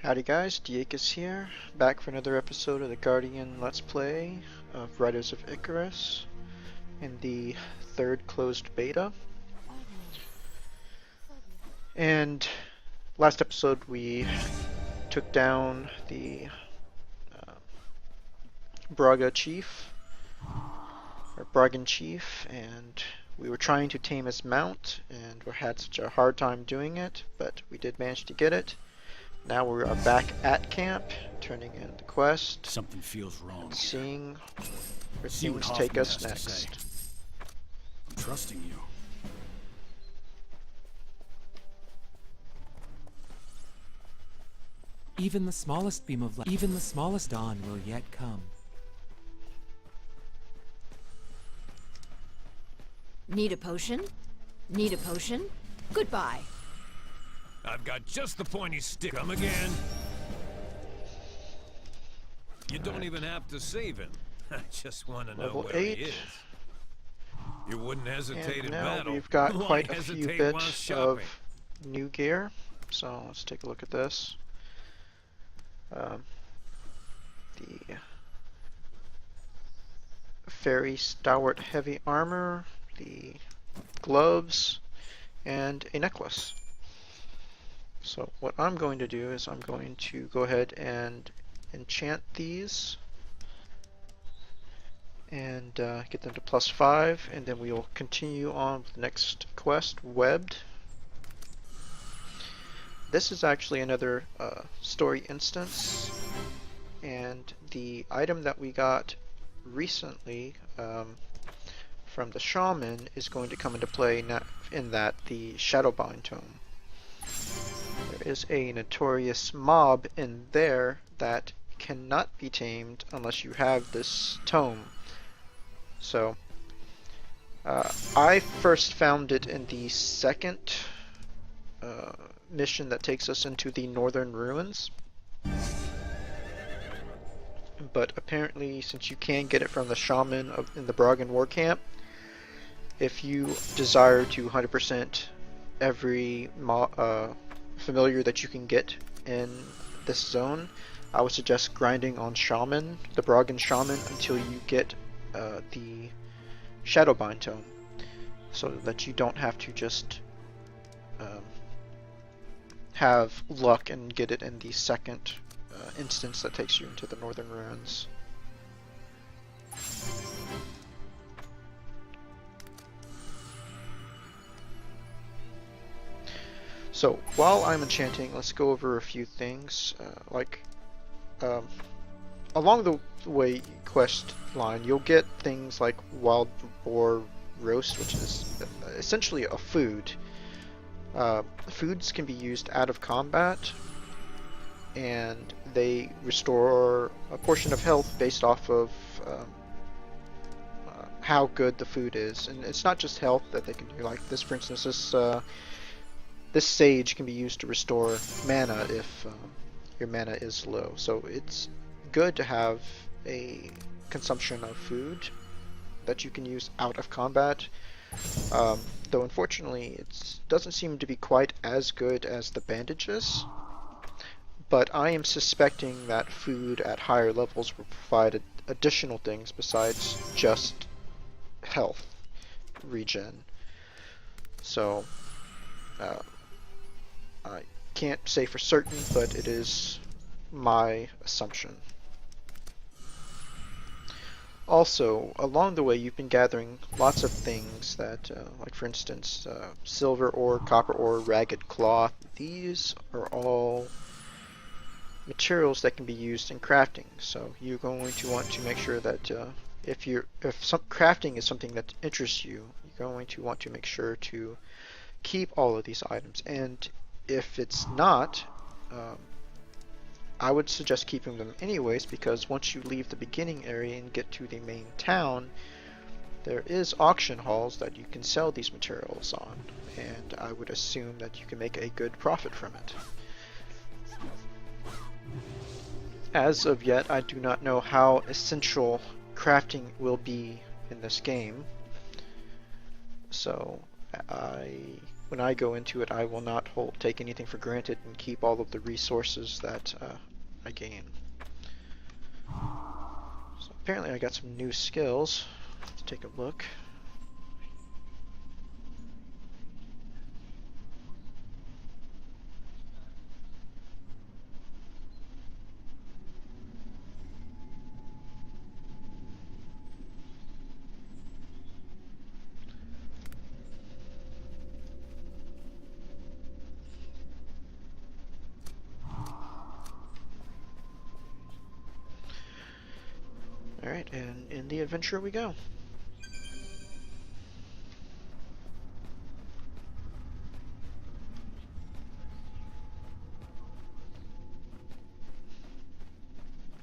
Howdy guys, Diakis here, back for another episode of the Guardian Let's Play of Riders of Icarus in the third closed beta. And last episode we took down the Braga chief, or Bragan chief, and we were trying to tame his mount, and we had such a hard time doing it, but we did manage to get it. Now we are back at camp, turning in the quest. Something feels wrong. And seeing where See what things take Hoffman us has to next. say. I'm trusting you. Even the smallest beam of light, even the smallest dawn will yet come. Need a potion? Need a potion? Goodbye. I've got just the pointy stick. Come again. You don't even have to save him. I just want to know Level where 8. he is. You wouldn't hesitate And in now battle. we've got Why quite a few hesitate while bits shopping? of new gear. So let's take a look at this. The Fairy Stalwart Heavy Armor, the gloves, and a necklace. So what I'm going to do is I'm going to go ahead and enchant these and get them to +5, and then we will continue on with the next quest, Webbed. This is actually another story instance, and the item that we got recently from the shaman is going to come into play in that the Shadowbind tome. There is a notorious mob in there that cannot be tamed unless you have this tome. So, I first found it in the second mission that takes us into the Northern Ruins. But apparently, since you can get it from the shaman in the Bragan war camp, if you desire to 100% every familiar that you can get in this zone, I would suggest grinding on Shaman, the Bragan Shaman, until you get the Shadowbind tome, so that you don't have to just have luck and get it in the second instance that takes you into the Northern Ruins. So while I'm enchanting, let's go over a few things. Along the way quest line, you'll get things like wild boar roast, which is essentially a food. Foods can be used out of combat, and they restore a portion of health based off of how good the food is. And it's not just health that they can do. Like this, for instance, this sage can be used to restore mana if your mana is low. So it's good to have a consumption of food that you can use out of combat. Though unfortunately it doesn't seem to be quite as good as the bandages. But I am suspecting that food at higher levels will provide additional things besides just health regen. So I can't say for certain, but it is my assumption. Also, along the way you've been gathering lots of things that, like for instance, silver ore, copper ore, ragged cloth. These are all materials that can be used in crafting. So you're going to want to make sure that if crafting is something that interests you, you're going to want to make sure to keep all of these items. And if it's not, I would suggest keeping them anyways, because once you leave the beginning area and get to the main town, there is auction halls that you can sell these materials on, and I would assume that you can make a good profit from it. As of yet, I do not know how essential crafting will be in this game, so I when I go into it, I will not take anything for granted and keep all of the resources that I gain. So apparently I got some new skills. Let's take a look. Alright, and in the adventure we go.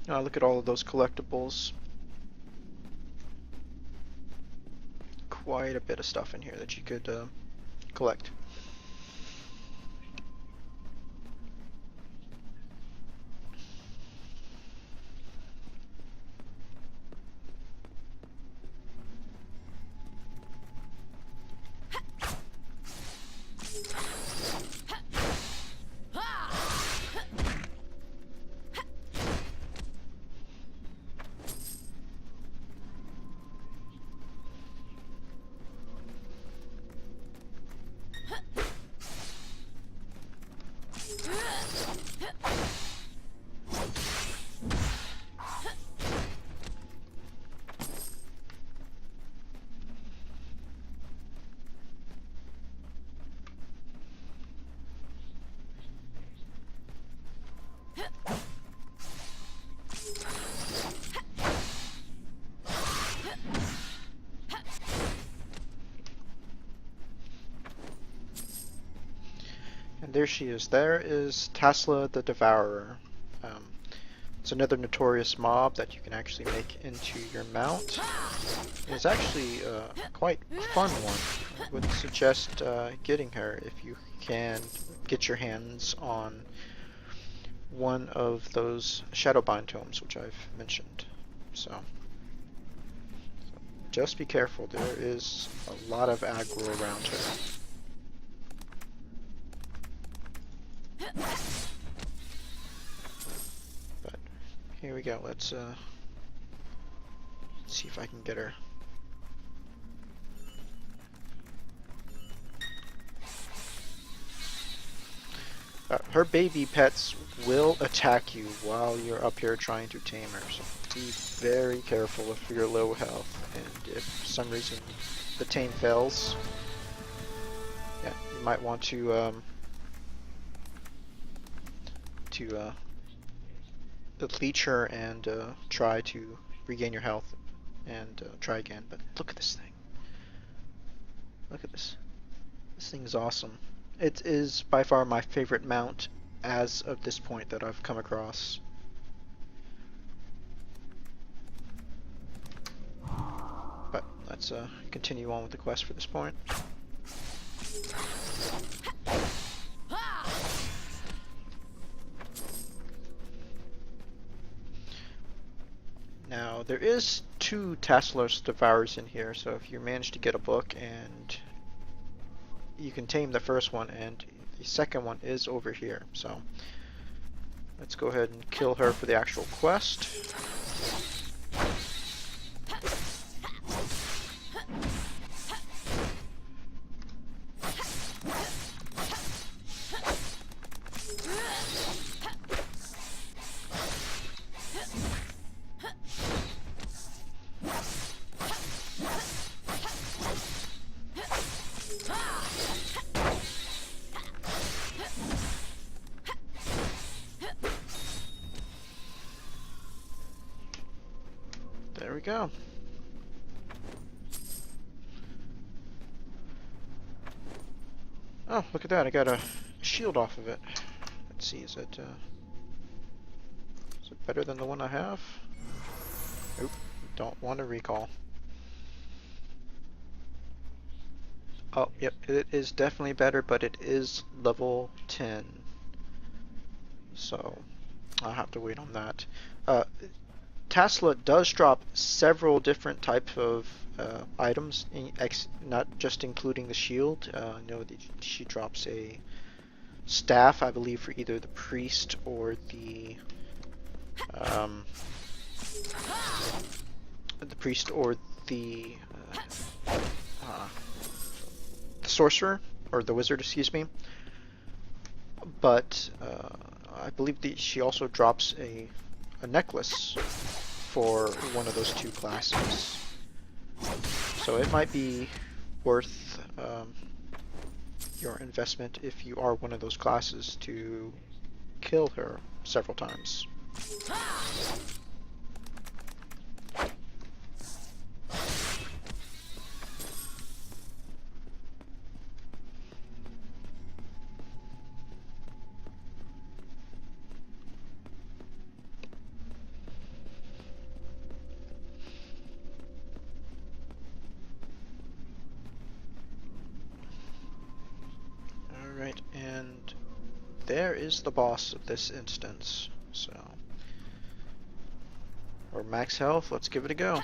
Look at all of those collectibles. Quite a bit of stuff in here that you could collect. And there she is. There is Tasla the Devourer. It's another notorious mob that you can actually make into your mount. It's actually quite a fun one. I would suggest getting her if you can get your hands on one of those Shadowbind tomes, which I've mentioned. So just be careful. There is a lot of aggro around her. But here we go. Let's see if I can get her. Her baby pets will attack you while you're up here trying to tame her, so be very careful if you're low health, and if for some reason the tame fails, yeah, you might want to leech her and try to regain your health and try again. But look at this thing. Look at this. This thing is awesome. It is by far my favorite mount as of this point that I've come across. But let's continue on with the quest for this point. Now, there is 2 Taslos Devourers in here, so if you manage to get a book, and you can tame the first one, and the second one is over here. So let's go ahead and kill her for the actual quest. There we go. Oh, look at that. I got a shield off of it. Let's see, is it better than the one I have? Oop, don't want to recall. Oh, yep, it is definitely better, but it is level 10. So, I'll have to wait on that. Tesla does drop several different types of items, not just including the shield. I know that she drops a staff, I believe, for either the priest or um, the priest or the sorcerer or the wizard, excuse me. But I believe she also drops a necklace for one of those two classes. So it might be worth your investment if you are one of those classes to kill her several times. Alright, and there is the boss of this instance. So, we're max health, let's give it a go.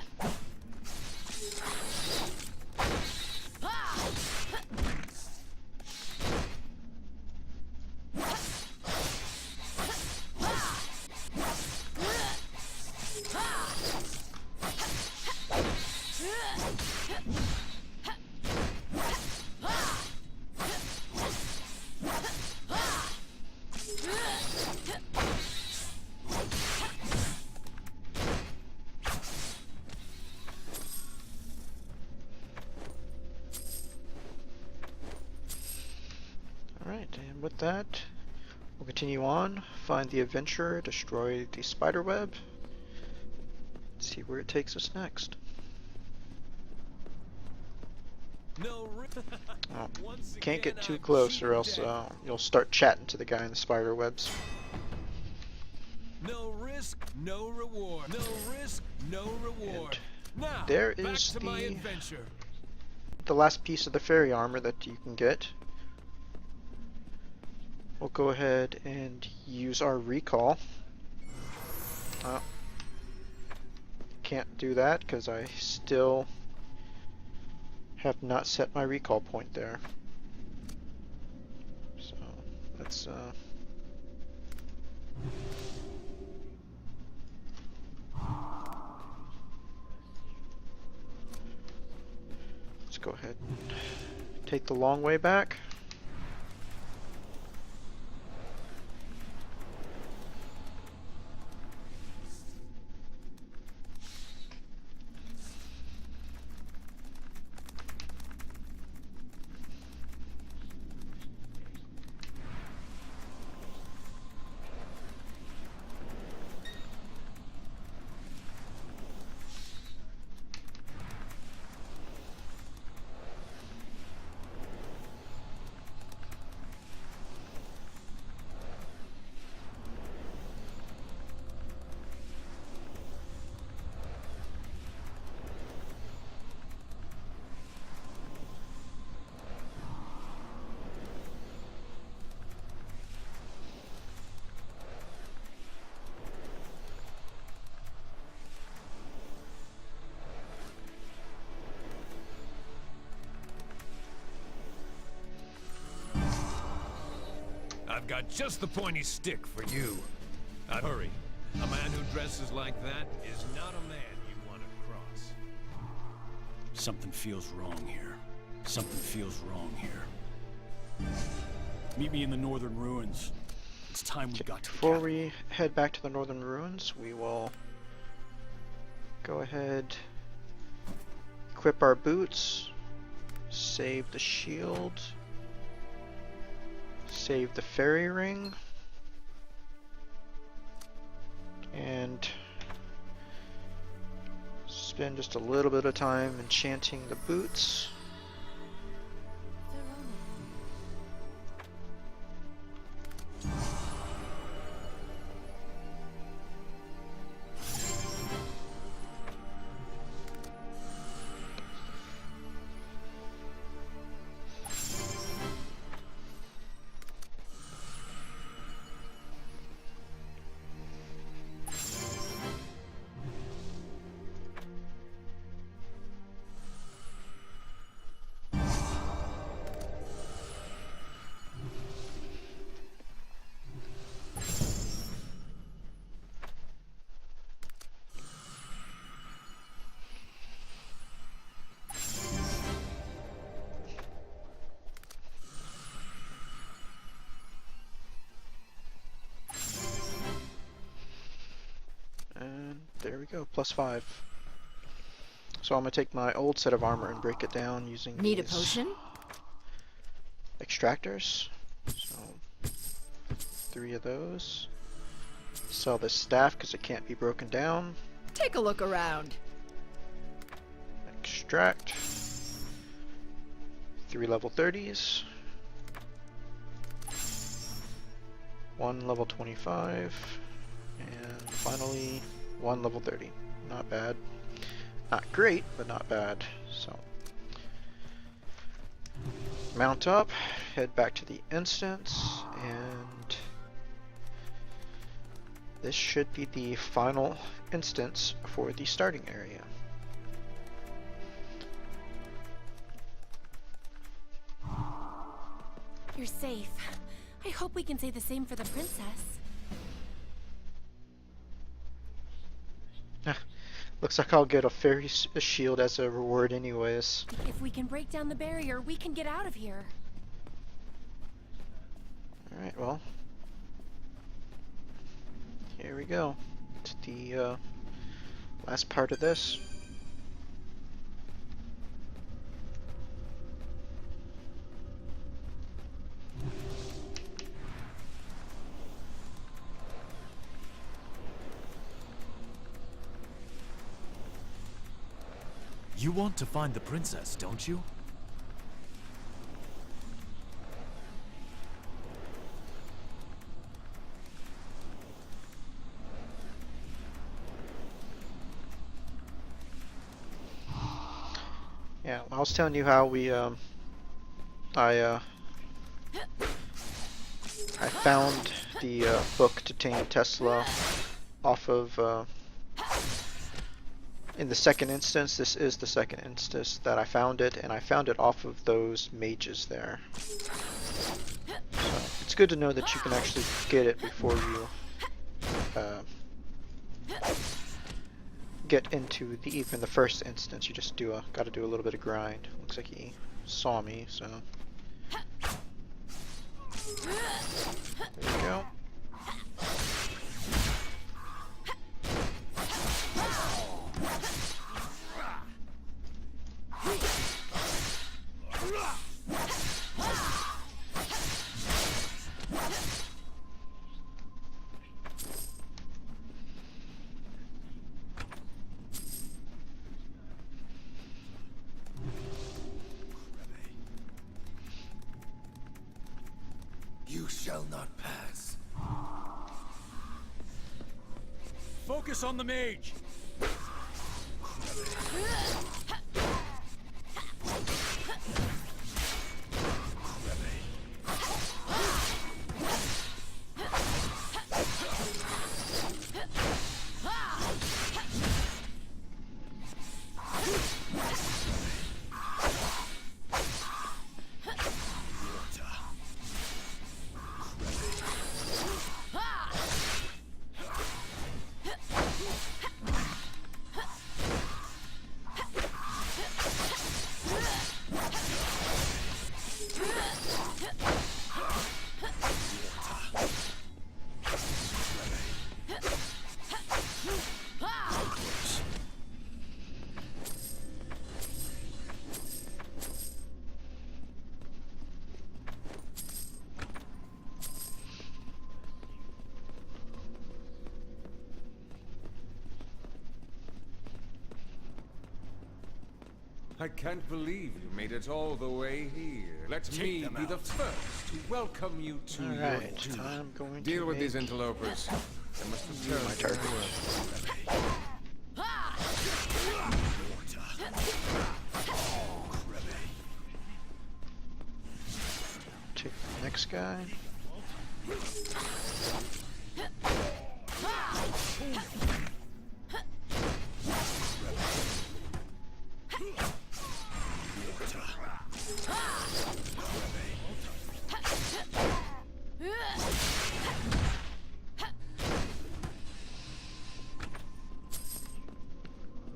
Alright, and with that, we'll continue on, find the adventurer, destroy the spider web, see where it takes us next. No. Oh, can't get too close or else you'll start chatting to the guy in the spider webs. No risk, no reward. No risk, no reward. Now, there back is to my adventure. the last piece of the fairy armor that you can get. We'll go ahead and use our recall. Can't do that because I still have not set my recall point there. So let's go ahead and take the long way back. I've got just the pointy stick for you. Hurry. A man who dresses like that is not a man you want to cross. Something feels wrong here. Something feels wrong here. Meet me in the northern ruins. It's time we got to the Before capital. we head back to the northern ruins, we will go ahead, equip our boots, save the shield, save the fairy ring, and spend just a little bit of time enchanting the boots. there we go, +5. So I'm gonna take my old set of armor and break it down using Need a these potion? extractors. So 3 of those. Sell this staff because it can't be broken down. Take a look around. Extract. 3 level 30s. 1 level 25. And finally 1 level 30. Not bad. Not great, but not bad. So mount up, head back to the instance, and this should be the final instance for the starting area. You're safe. I hope we can say the same for the princess. Looks like I'll get a fairy shield as a reward anyways. If we can break down the barrier, we can get out of here. Alright, well. Here we go. To the last part of this. You want to find the princess, don't you? Yeah, I was telling you how we I found the book to tame Tesla off of in the second instance. This is the second instance that I found it, and I found it off of those mages there. So it's good to know that you can actually get it before you get into even the first instance. You just gotta do a little bit of grind. Looks like he saw me, so there we go. You shall not pass. Focus on the mage! I can't believe you made it all the way here. Let Take me them be the out. first to welcome you to your Alright, duty. I'm going Deal to with these make interlopers. They must you return my to their target. world. Take the next guy.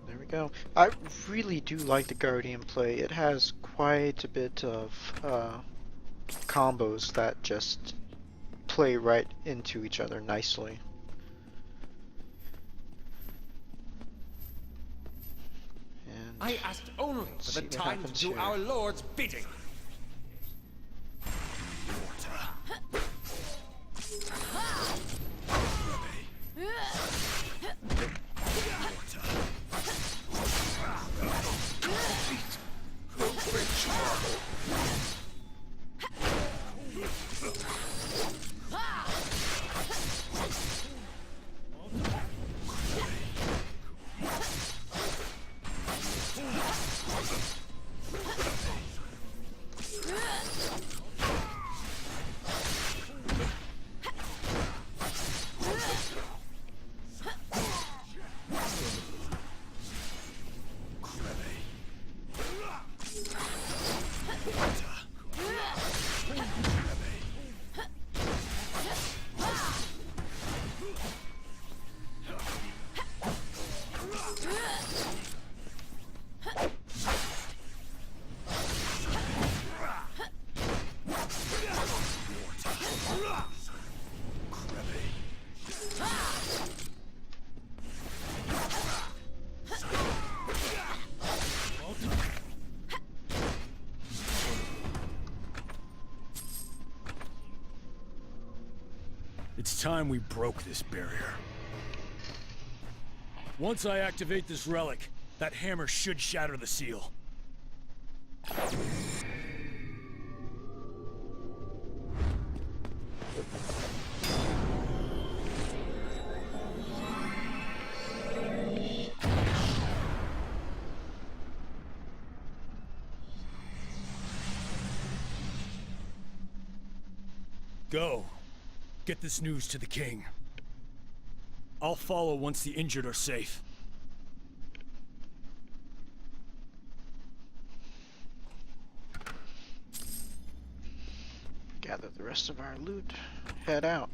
There we go. I really do like the Guardian play. It has quite a bit of combos that just play right into each other nicely. I asked only for See the what time to happens do here. our Lord's bidding. It's time we broke this barrier. Once I activate this relic, that hammer should shatter the seal. Go. Get this news to the king. I'll follow once the injured are safe. Gather the rest of our loot. Head out.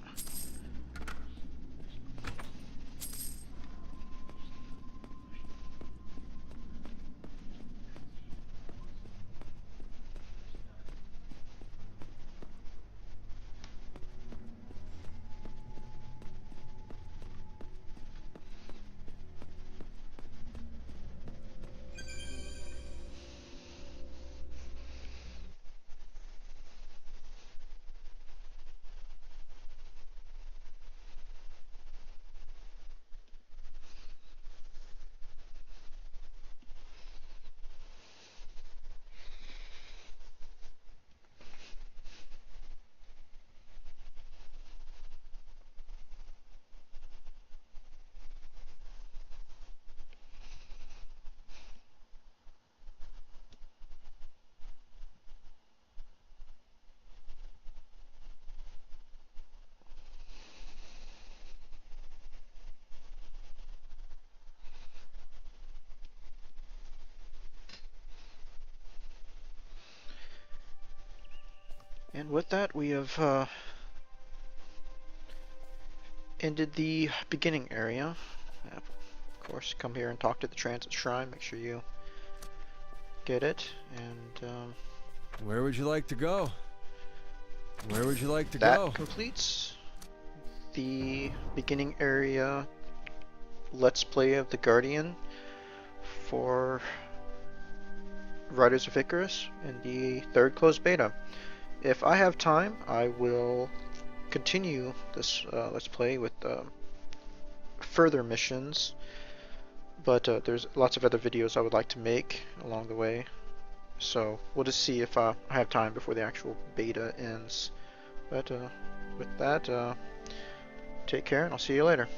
And with that, we have ended the beginning area. Of course, come here and talk to the Transit Shrine. Make sure you get it. And Where would you like to go? Where would you like to that go? completes the beginning area Let's Play of the Guardian for Riders of Icarus in the third closed beta. If I have time, I will continue this Let's Play with further missions, but there's lots of other videos I would like to make along the way, so we'll just see if I have time before the actual beta ends. But with that, take care and I'll see you later.